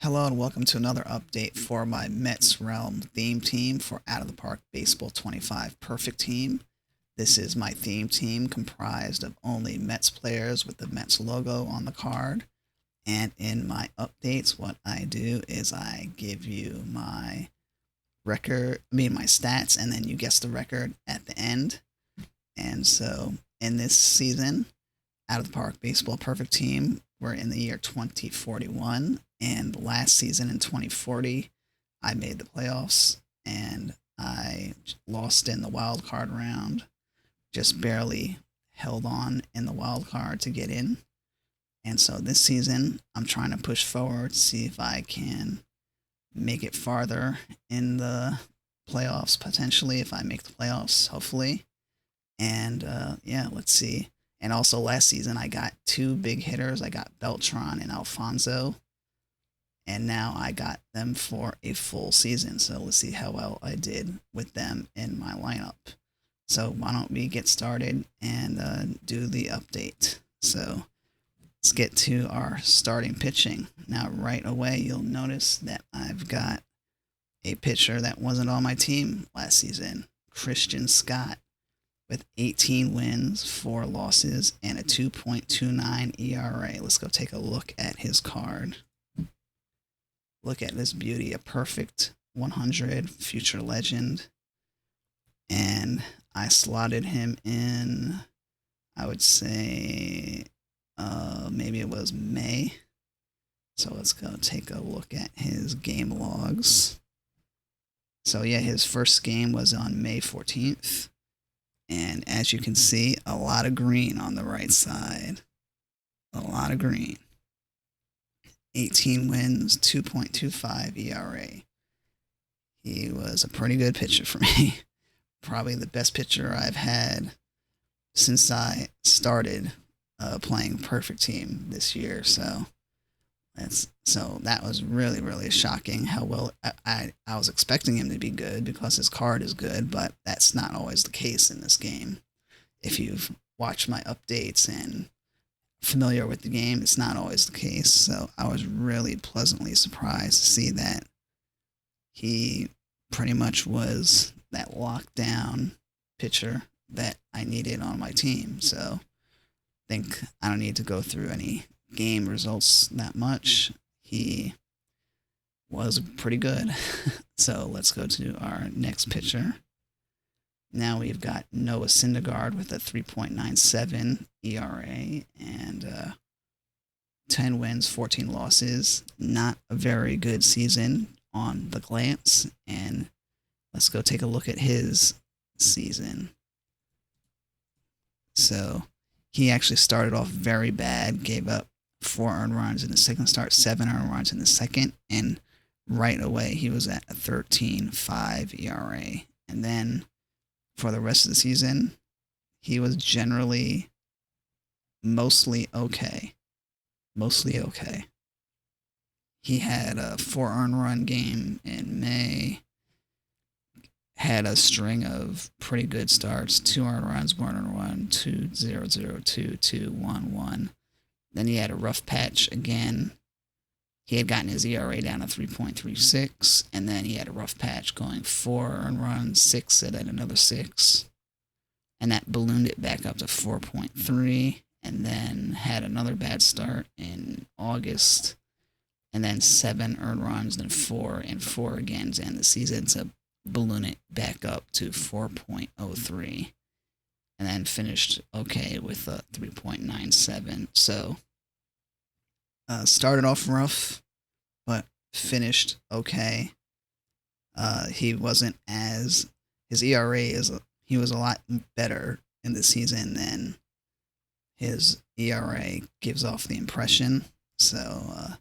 Hello and welcome to another update for my Mets Realm theme team for Out of the Park Baseball 25 Perfect Team. This is my theme team comprised of only Mets players with the Mets logo on the card. And in my updates, what I do is I give you my my stats, and then you guess the record at the end. And so in this season, Out of the Park Baseball Perfect Team, we're in the year 2041, and last season in 2040, I made the playoffs, and I lost in the wild card round, just barely held on in the wild card to get in. And so this season, I'm trying to push forward, see if I can make it farther in the playoffs, potentially, if I make the playoffs, hopefully. And yeah, let's see. And also last season, I got two big hitters. I got Beltran and Alfonso. And now I got them for a full season. So let's see how well I did with them in my lineup. So why don't we get started and do the update. So let's get to our starting pitching. Now, right away, you'll notice that I've got a pitcher that wasn't on my team last season, Christian Scott, with 18 wins, 4 losses, and a 2.29 ERA. Let's go take a look at his card. Look at this beauty, a perfect 100 future legend. And I slotted him in, I would say, maybe it was May. So let's go take a look at his game logs. So yeah, his first game was on May 14th. And as you can see, a lot of green on the right side. A lot of green. 18 wins, 2.25 ERA. He was a pretty good pitcher for me. Probably the best pitcher I've had since I started playing Perfect Team this year. So that was really shocking how well I was expecting him to be good because his card is good, but that's not always the case in this game. If you've watched my updates and familiar with the game, it's not always the case. So I was really pleasantly surprised to see that he pretty much was that lockdown pitcher that I needed on my team. So I think I don't need to go through any game results that much. He was pretty good. So let's go to our next pitcher. Now we've got Noah Syndergaard with a 3.97 ERA and 10 wins, 14 losses. Not a very good season on the glance. And let's go take a look at his season. So he actually started off very bad, gave up 4 earned runs in the second start, 7 earned runs in the second, and right away he was at a 13.5 ERA. And then for the rest of the season, he was generally mostly okay. Mostly okay. He had a 4 earned run game in May, had a string of pretty good starts, 2 earned runs, 1 earned run, 2-0-0, 2-2-1-1. Then he had a rough patch again. He had gotten his ERA down to 3.36, and then he had a rough patch going 4 earned runs, 6, and then another 6. And that ballooned it back up to 4.3, and then had another bad start in August, and then 7 earned runs, then 4, and 4 again to end the season to balloon it back up to 4.03. And then finished okay with a 3.97. So started off rough, but finished okay. He wasn't as his ERA he was a lot better in the season than his ERA gives off the impression. So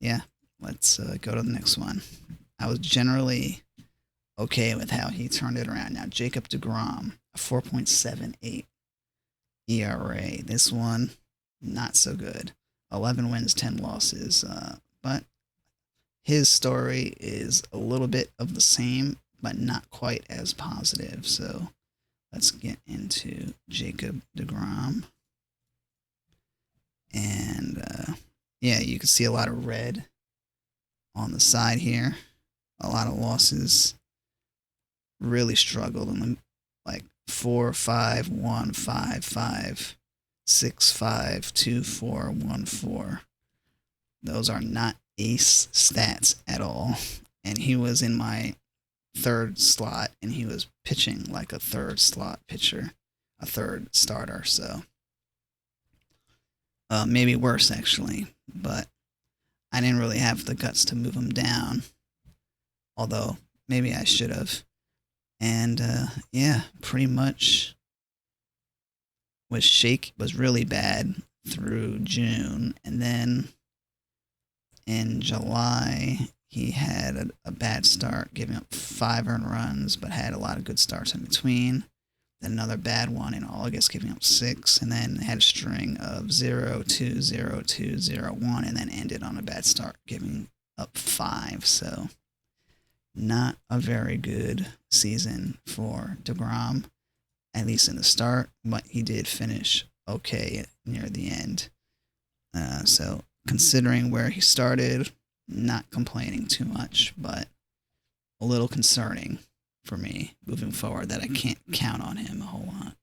yeah, let's go to the next one. I was generally okay with how he turned it around. Now Jacob deGrom, a 4.78 ERA. This one, not so good. 11 wins, 10 losses. But his story is a little bit of the same, but not quite as positive. So let's get into Jacob deGrom. And yeah, you can see a lot of red on the side here. A lot of losses. Really struggled in the like 4, 5, 1, 5, 5, 6, 5, 2, 4, 1, 4. Those are not ace stats at all. And he was in my third slot, and he was pitching like a third slot pitcher, a third starter. So maybe worse actually, but I didn't really have the guts to move him down. Although maybe I should have. And yeah, pretty much was really bad through June, and then in July he had a bad start, giving up 5 earned runs, but had a lot of good starts in between. Then another bad one in August, giving up 6, and then had a string of 0, 2, 0, 2, 0, 1, and then ended on a bad start, giving up 5. So not a very good season for DeGrom, at least in the start, but he did finish okay near the end. So considering where he started, not complaining too much, but a little concerning for me moving forward that I can't count on him a whole lot.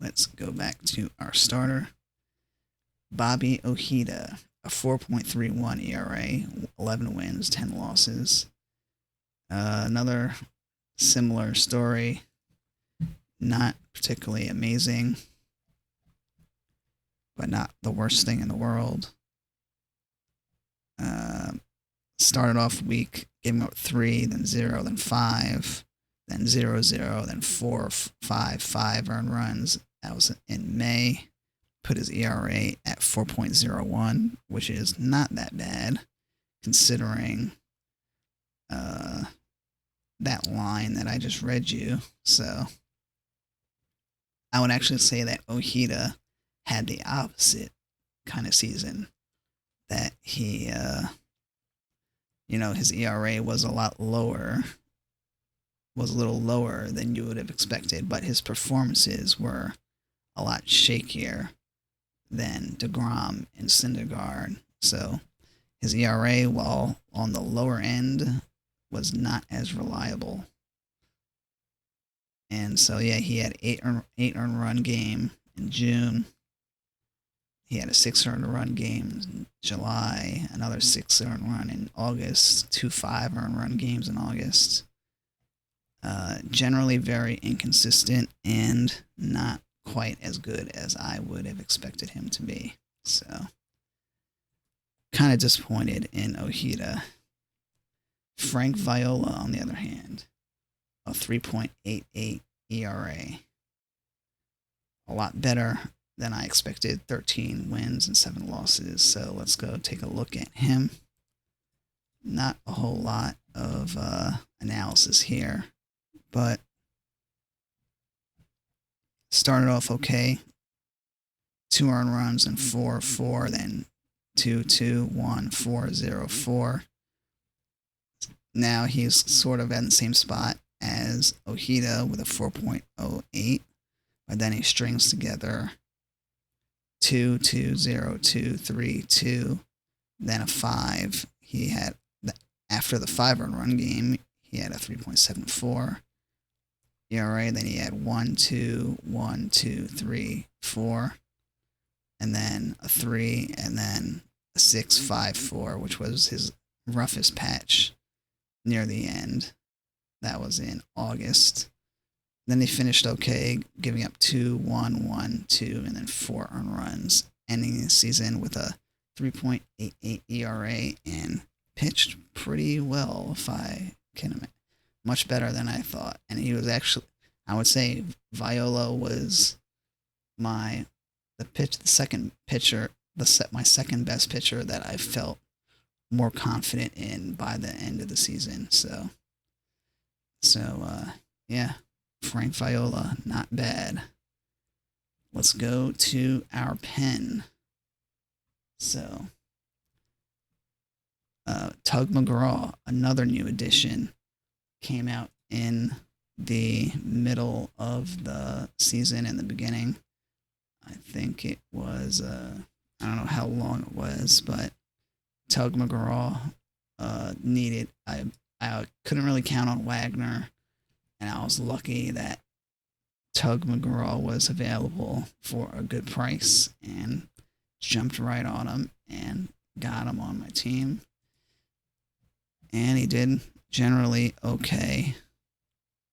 Let's go back to our starter. Bobby Ojeda, a 4.31 ERA, 11 wins, 10 losses. Another similar story, not particularly amazing, but not the worst thing in the world. Started off week, gave up 3, then 0, then 5, then 0, 0, then 4, 5, 5 earned runs. That was in May. Put his ERA at 4.01, which is not that bad, considering that line that I just read you. So I would actually say that Ojeda had the opposite kind of season. That he, his ERA was a little lower than you would have expected, but his performances were a lot shakier than DeGrom and Syndergaard. So his ERA, while on the lower end, was not as reliable. And so, yeah, he had 8 earned run game in June. He had a 6 earned run game in July, another 6 earned run in August, 2 5 earned run games in August. Generally very inconsistent and not quite as good as I would have expected him to be. So, kind of disappointed in Ojeda. Frank Viola, on the other hand, a 3.88 ERA. A lot better than I expected, 13 wins and 7 losses. So let's go take a look at him. Not a whole lot of analysis here, but started off okay. 2 earned runs and 4 4, then 2 2 1 4 0 4. Now he's sort of in the same spot as Ojeda with a 4.08, but then he strings together 2 2 0 2 3 2, then a 5. He had, after the 5 earned run game, he had a 3.74 ERA. Then he had 1 2 1 2 3 4, and then a 3, and then a 6 5 4, which was his roughest patch near the end. That was in August. Then he finished okay, giving up 2 1 1 2, and then 4 earned runs, ending the season with a 3.88 ERA and pitched pretty well, if I can imagine. Much better than I thought. And he was actually, I would say Viola was my second best pitcher that I felt more confident in by the end of the season. So yeah, Frank Viola, not bad. Let's go to our pen. So, Tug McGraw, another new addition, came out in the middle of the season and the beginning. I think it was, I don't know how long it was, but Tug McGraw needed. I couldn't really count on Wagner, and I was lucky that Tug McGraw was available for a good price and jumped right on him and got him on my team. And he did generally okay,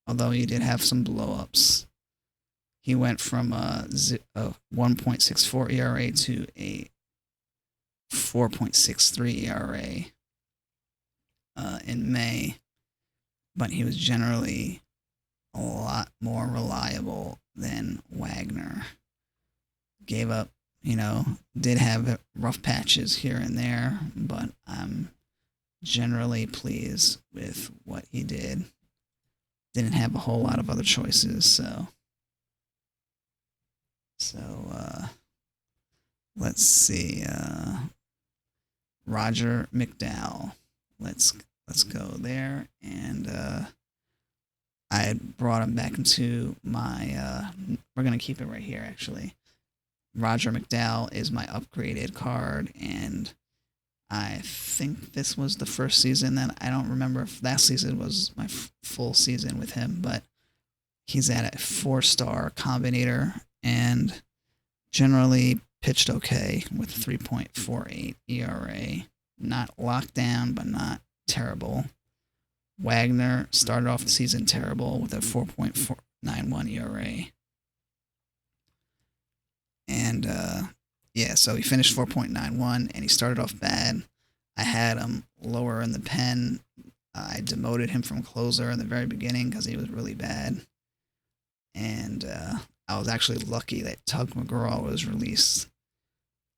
although he did have some blowups. He went from a 1.64 ERA to a 4.63 ERA in May, but he was generally a lot more reliable than Wagner. Gave up, did have rough patches here and there, but I'm generally pleased with what he did. Didn't have a whole lot of other choices, so let's see. Roger McDowell. Let's go there, and I had brought him back into my. We're gonna keep it right here, actually. Roger McDowell is my upgraded card, and I think this was the first season that I don't remember if last season was my full season with him, but he's at a 4-star combinator and generally pitched okay with 3.48 ERA. Not locked down, but not terrible. Wagner started off the season terrible with a 4.491 ERA. And so he finished 4.91, and he started off bad. I had him lower in the pen. I demoted him from closer in the very beginning because he was really bad. And I was actually lucky that Tug McGraw was released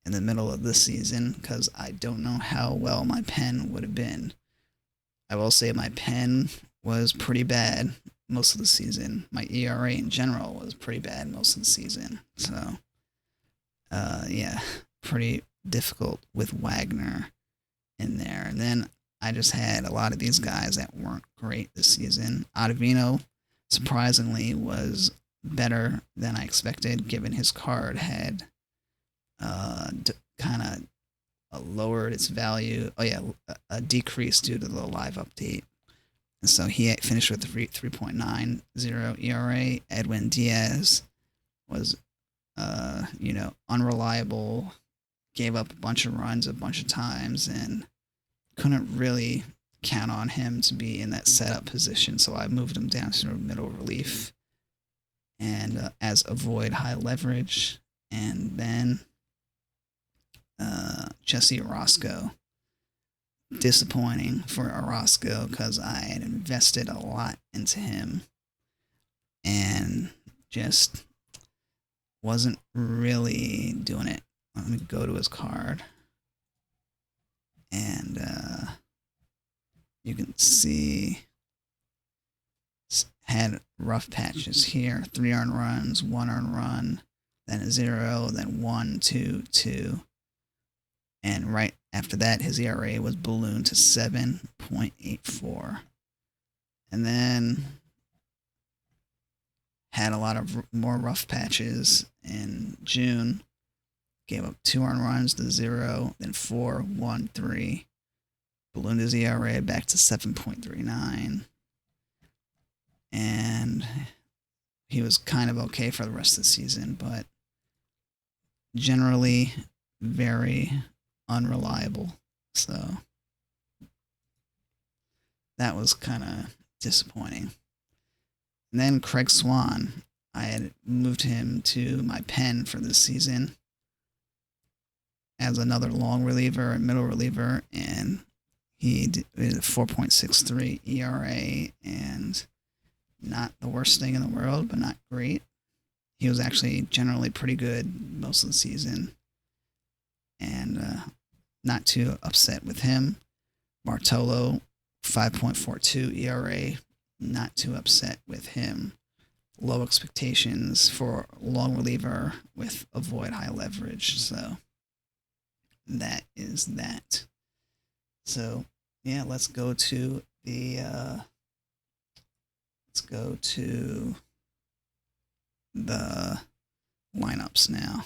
in the middle of this season because I don't know how well my pen would have been. I will say my pen was pretty bad most of the season. My ERA in general was pretty bad most of the season. So, pretty difficult with Wagner in there. And then I just had a lot of these guys that weren't great this season. Ottavino, surprisingly, was better than I expected, given his card had kind of lowered its value. A decrease due to the live update. And so he finished with 3.90 ERA. Edwin Diaz was, unreliable, gave up a bunch of runs a bunch of times, and couldn't really count on him to be in that setup position. So I moved him down to middle relief and as avoid high leverage. And then Jesse Orosco. Disappointing for Orosco because I had invested a lot into him and just wasn't really doing it. Let me go to his card. And you can see had rough patches here. 3 earned runs, 1 earned run, then a 0, then 1, 2, 2. And right after that, his ERA was ballooned to 7.84. And then had a lot of more rough patches in June. Gave up 2 earned runs to 0, then 4, 1, 3. Ballooned his ERA back to 7.39. And he was kind of okay for the rest of the season, but generally very unreliable. So that was kind of disappointing. And then Craig Swan, I had moved him to my pen for this season as another long reliever and middle reliever, and he did a 4.63 ERA, and not the worst thing in the world, but not great. He was actually generally pretty good most of the season, and not too upset with him. Bartolo, 5.42 ERA, not too upset with him. Low expectations for long reliever with avoid high leverage. So that is that. So yeah, let's go to the lineups now.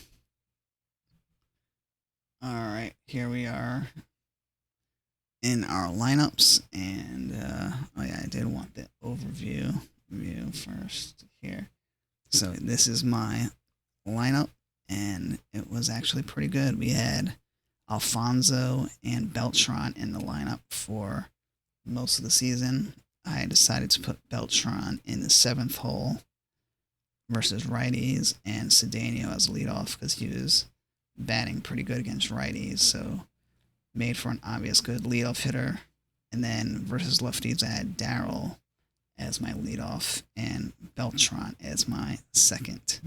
All right, here we are. in our lineups. And oh yeah, I did want the overview view first here. So this is my lineup, and it was actually pretty good. We had Alfonso and Beltran in the lineup for most of the season. I decided to put Beltran in the seventh hole versus righties, and Cedeno as leadoff because he was batting pretty good against righties, so made for an obvious good leadoff hitter. And then versus lefties, I had Darryl as my leadoff and Beltran as my second.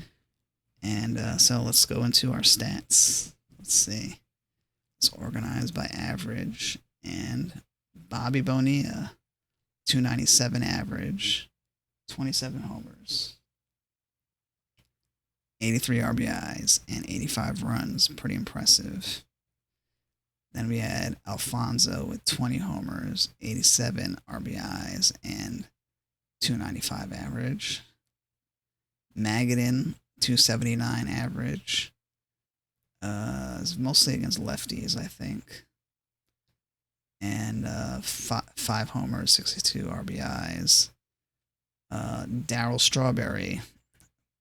And so let's go into our stats. Let's see. It's organized by average. And Bobby Bonilla, 297 average, 27 homers, 83 RBIs, and 85 runs. Pretty impressive. Then we had Alfonso with 20 homers, 87 RBIs, and 295 average. Magadan, 279 average. It's mostly against lefties, I think. And 5 homers, 62 RBIs. Darryl Strawberry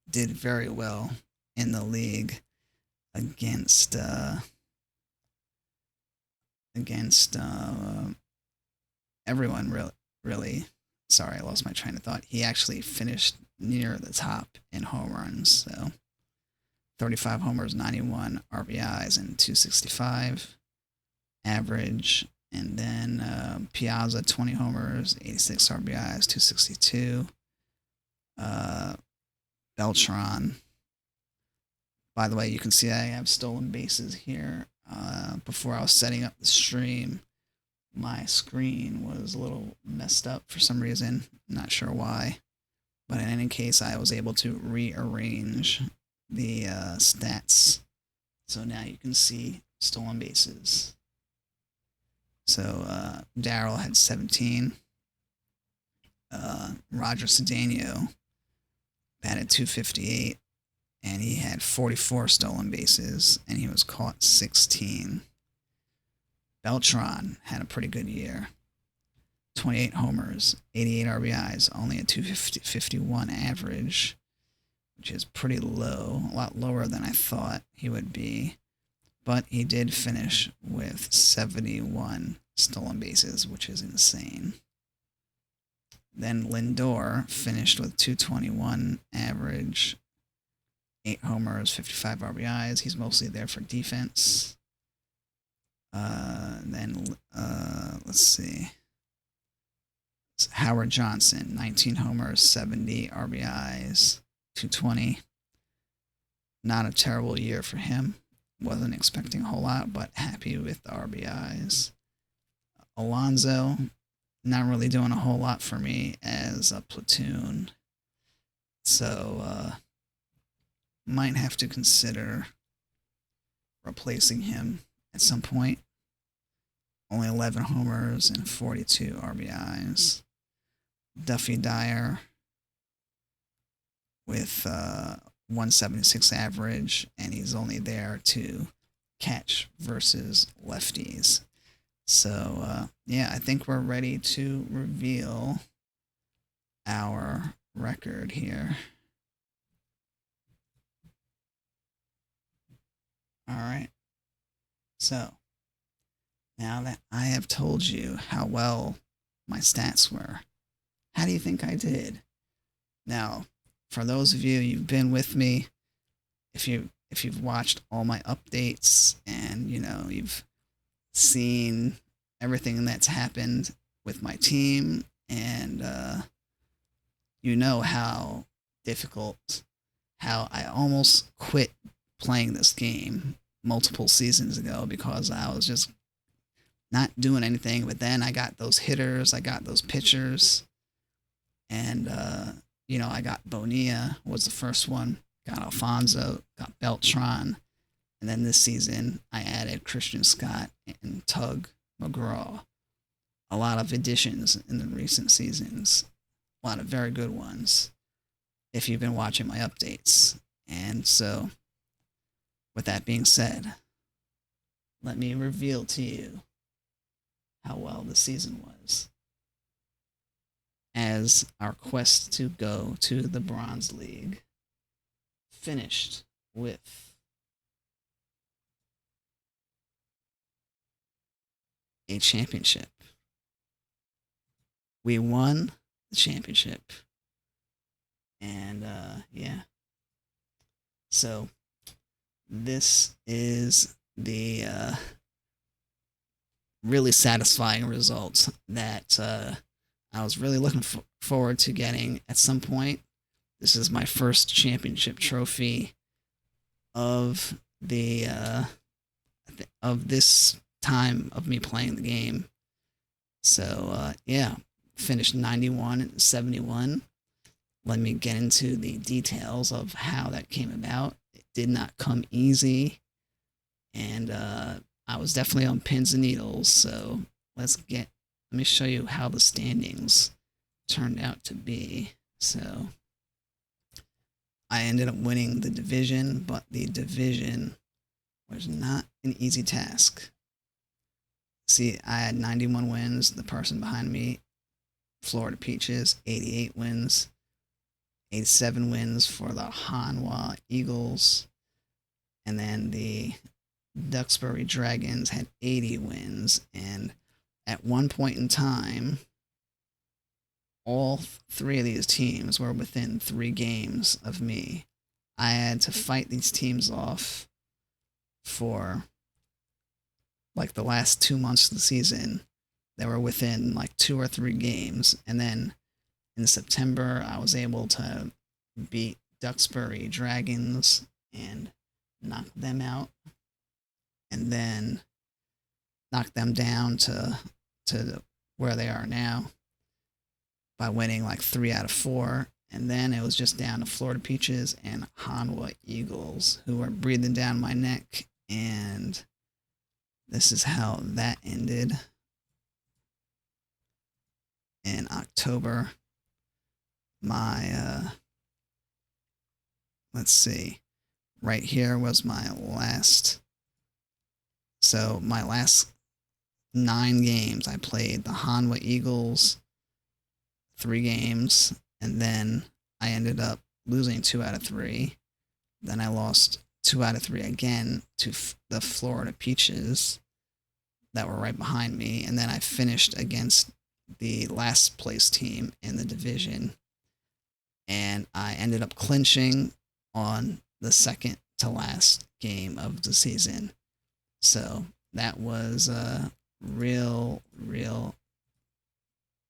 did very well in the league against everyone, really. Sorry, I lost my train of thought. He actually finished near the top in home runs. So 35 homers, 91 RBIs, and 265 average. And then Piazza, 20 homers, 86 RBIs, 262. Beltran. By the way, you can see I have stolen bases here. Before I was setting up the stream, my screen was a little messed up for some reason. Not sure why. But in any case, I was able to rearrange the stats. So now you can see stolen bases. So Darryl had 17. Roger Cedeno batted 258, and he had 44 stolen bases, and he was caught 16. Beltran had a pretty good year. 28 homers, 88 RBIs, only a 251 average, which is pretty low, a lot lower than I thought he would be. But he did finish with 71 stolen bases, which is insane. Then Lindor finished with 221 average, 8 homers, 55 RBIs. He's mostly there for defense. Let's see. Howard Johnson, 19 homers, 70 RBIs, 220. Not a terrible year for him. Wasn't expecting a whole lot, but happy with the RBIs. Alonso, not really doing a whole lot for me as a platoon. So, might have to consider replacing him at some point. Only 11 homers and 42 RBIs. Duffy Dyer with 176 average, and he's only there to catch versus lefties. So, yeah, I think we're ready to reveal our record here. All right. So, now that I have told you how well my stats were, how do you think I did? Now, for those of you who've been with me, if you've watched all my updates and you've seen everything that's happened with my team, and you know how difficult, how I almost quit playing this game multiple seasons ago because I was just not doing anything. But then I got those hitters, I got those pitchers, and I got Bonilla was the first one, got Alfonso, got Beltran, and then this season I added Christian Scott and Tug McGraw. A lot of additions in the recent seasons, a lot of very good ones, if you've been watching my updates. And so, with that being said, let me reveal to you how well the season was, as our quest to go to the Bronze League finished with a championship. We won the championship. And yeah. So this is the really satisfying results that I was really looking forward to getting at some point. This is my first championship trophy of the of this time of me playing the game. So yeah, finished 91-71. Let me get into the details of how that came about. It did not come easy, and I was definitely on pins and needles. So let me show you how the standings turned out to be. So I ended up winning the division, but the division was not an easy task. See, I had 91 wins. The person behind me, Florida Peaches, 88 wins. 87 wins for the Hanwha Eagles. And then the Duxbury Dragons had 80 wins. And at one point in time, all three of these teams were within 3 games of me. I had to fight these teams off for like the last 2 months of the season. They were within like 2 or 3 games. And then in September, I was able to beat Duxbury Dragons and knock them out, and then knock them down to where they are now by winning like 3 out of 4. And then it was just down to Florida Peaches and Hanwha Eagles, who were breathing down my neck. And this is how that ended in October. My let's see, right here was my last. So my last 9 games, I played the Hanwha Eagles 3 games, and then I ended up losing 2 out of 3. Then I lost 2 out of 3 again to the Florida Peaches that were right behind me, and then I finished against the last place team in the division, and I ended up clinching on the second to last game of the season. So that was a real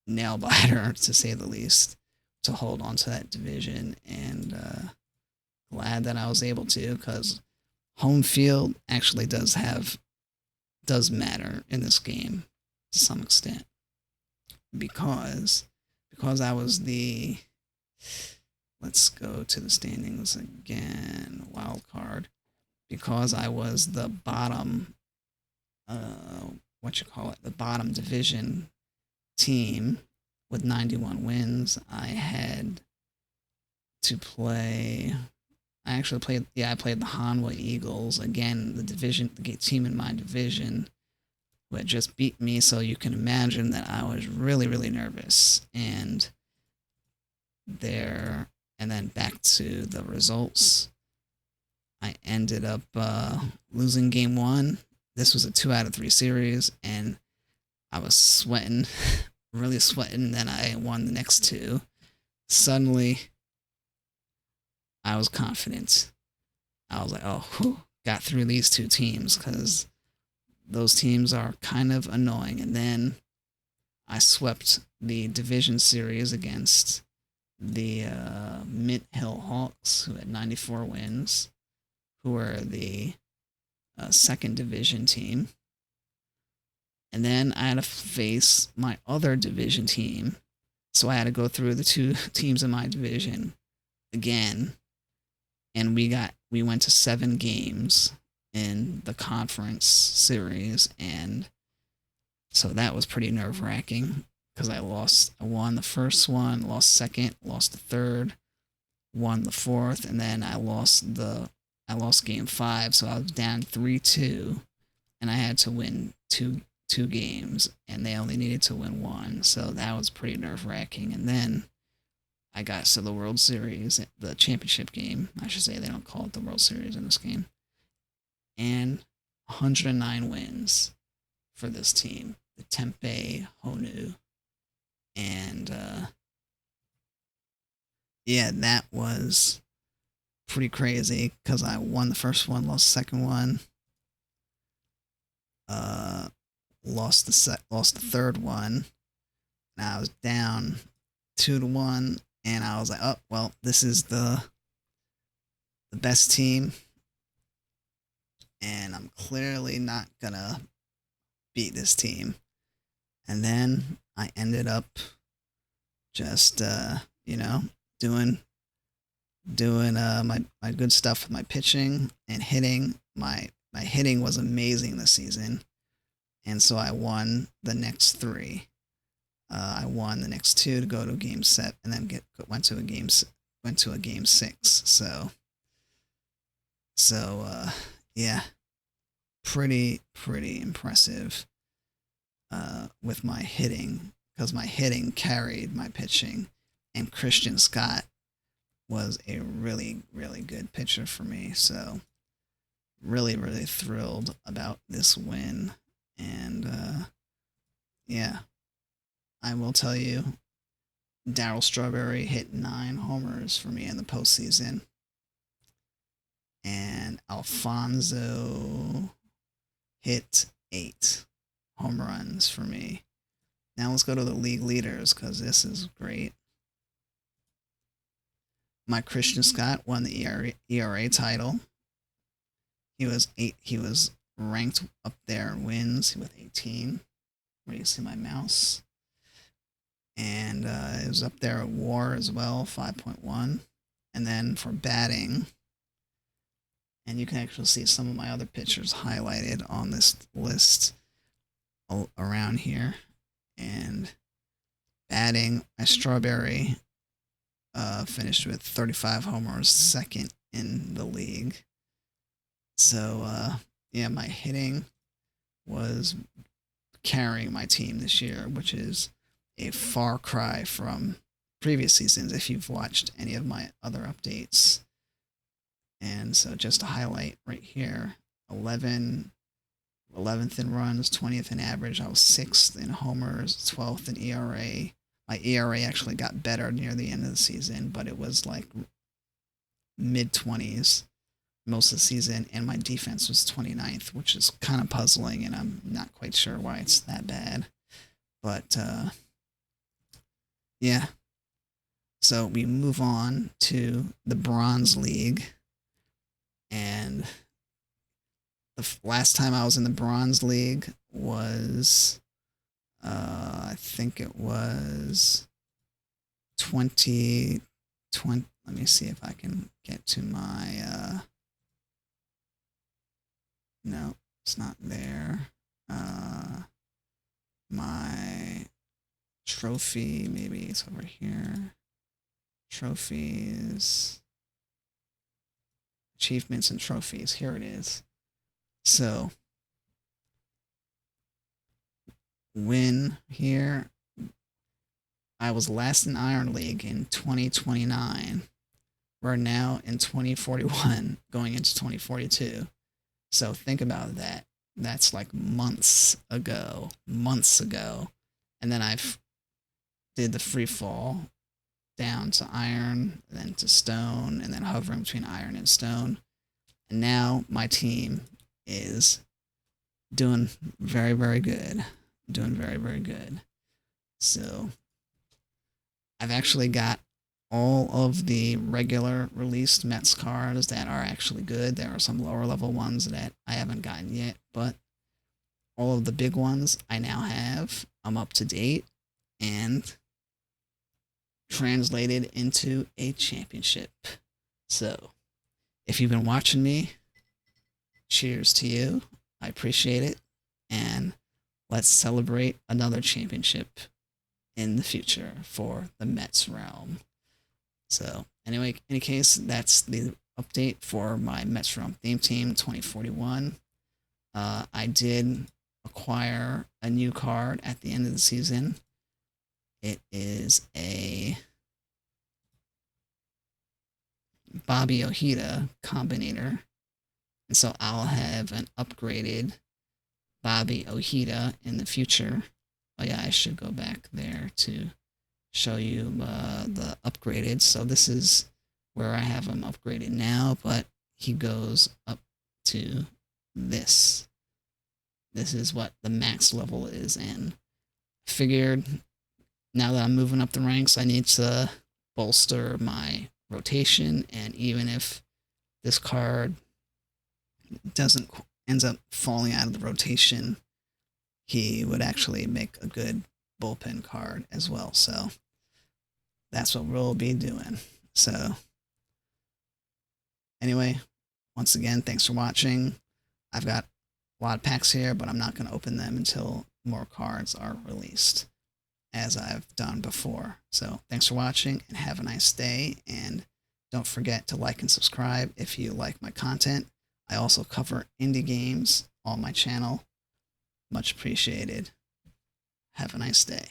nail biter, to say the least, to hold on to that division. And glad that I was able to, because home field actually does matter in this game to some extent, because I was the, let's go to the standings again, wild card, because I was the bottom, the bottom division team with 91 wins. I had to play, I played the Hanwha Eagles, again, the team in my division, who had just beat me, so you can imagine that I was really nervous. And then back to the results. I ended up losing game 1. This was a 2 out of 3 series, and I was sweating, really sweating. Then I won the next 2. Suddenly, I was confident. I was like, oh, whew, got through these 2 teams, because those teams are kind of annoying. And then I swept the division series against the Mint Hill Hawks, who had 94 wins, who were the second division team. And then I had to face my other division team, so I had to go through the 2 teams in my division again. And we went to 7 games in the conference series, and so that was pretty nerve-wracking, because I won the first one, lost second, lost the third, won the fourth, and then I lost game 5, so I was down 3-2, and I had to win two 2 games, and they only needed to win 1. So that was pretty nerve-wracking. And then I got to the World Series, the championship game. I should say they don't call it the World Series in this game. And 109 wins for this team, the Tempe Honu. And yeah, that was pretty crazy because I won the first one, lost the second one, lost the third one, and I was down 2-1, and I was like, oh well, this is the best team, and I'm clearly not gonna beat this team. And then I ended up just doing my good stuff with my pitching and hitting. My hitting was amazing this season, and so I won the next 3. I won the next 2 to go to a game set, and then went to a game 6. So yeah, pretty impressive with my hitting, because my hitting carried my pitching, and Christian Scott was a really good pitcher for me. So really thrilled about this win. And yeah, I will tell you, Darryl Strawberry hit 9 homers for me in the postseason, and Alfonso hit 8 home runs for me. Now let's go to the league leaders, because this is great. My Christian Scott won the ERA title. He was ranked up there in wins with 18. Where do you see my mouse? And it was up there at WAR as well, 5.1. And then for batting, and you can actually see some of my other pitchers highlighted on this list around here. And batting, my Strawberry finished with 35 homers, second in the league. So yeah, my hitting was carrying my team this year, which is a far cry from previous seasons if you've watched any of my other updates. And so just to highlight right here, 11th in runs, 20th in average. I was 6th in homers, 12th in ERA. My ERA actually got better near the end of the season, but it was like mid-20s most of the season, and my defense was 29th, which is kind of puzzling, and I'm not quite sure why it's that bad. But yeah. So we move on to the Bronze League, and the last time I was in the Bronze League was I think it was 2020. Let me see if I can get to my no, it's not there. My trophy, maybe it's over here. Trophies, achievements and trophies. Here it is. So win here. I was last in Iron League in 2029. We're now in 2041, going into 2042. So think about that. That's like months ago. And then I've did the free fall down to Iron, then to Stone, and then hovering between Iron and Stone. And now my team is doing very good. Very good. So I've actually got all of the regular released Mets cards that are actually good. There are some lower level ones that I haven't gotten yet, but all of the big ones I now have. I'm up to date and translated into a championship. So if you've been watching me, cheers to you. I appreciate it. And let's celebrate another championship in the future for the Mets realm. So anyway, in any case, that's the update for my Mets realm theme team 2041. I did acquire a new card at the end of the season. It is a Bobby Ojeda Combinator. And so I'll have an upgraded Bobby Ojeda in the future. Oh yeah, I should go back there to show you the upgraded. So this is where I have him upgraded now, but he goes up to this. This is what the max level is, and figured now that I'm moving up the ranks, I need to bolster my rotation, and even if this card ends up falling out of the rotation, he would actually make a good bullpen card as well. So that's what we'll be doing. So anyway, once again, thanks for watching. I've got a lot of packs here, but I'm not going to open them until more cards are released, as I've done before. So thanks for watching, and have a nice day. And don't forget to like and subscribe if you like my content. I also cover indie games on my channel. Much appreciated. Have a nice day.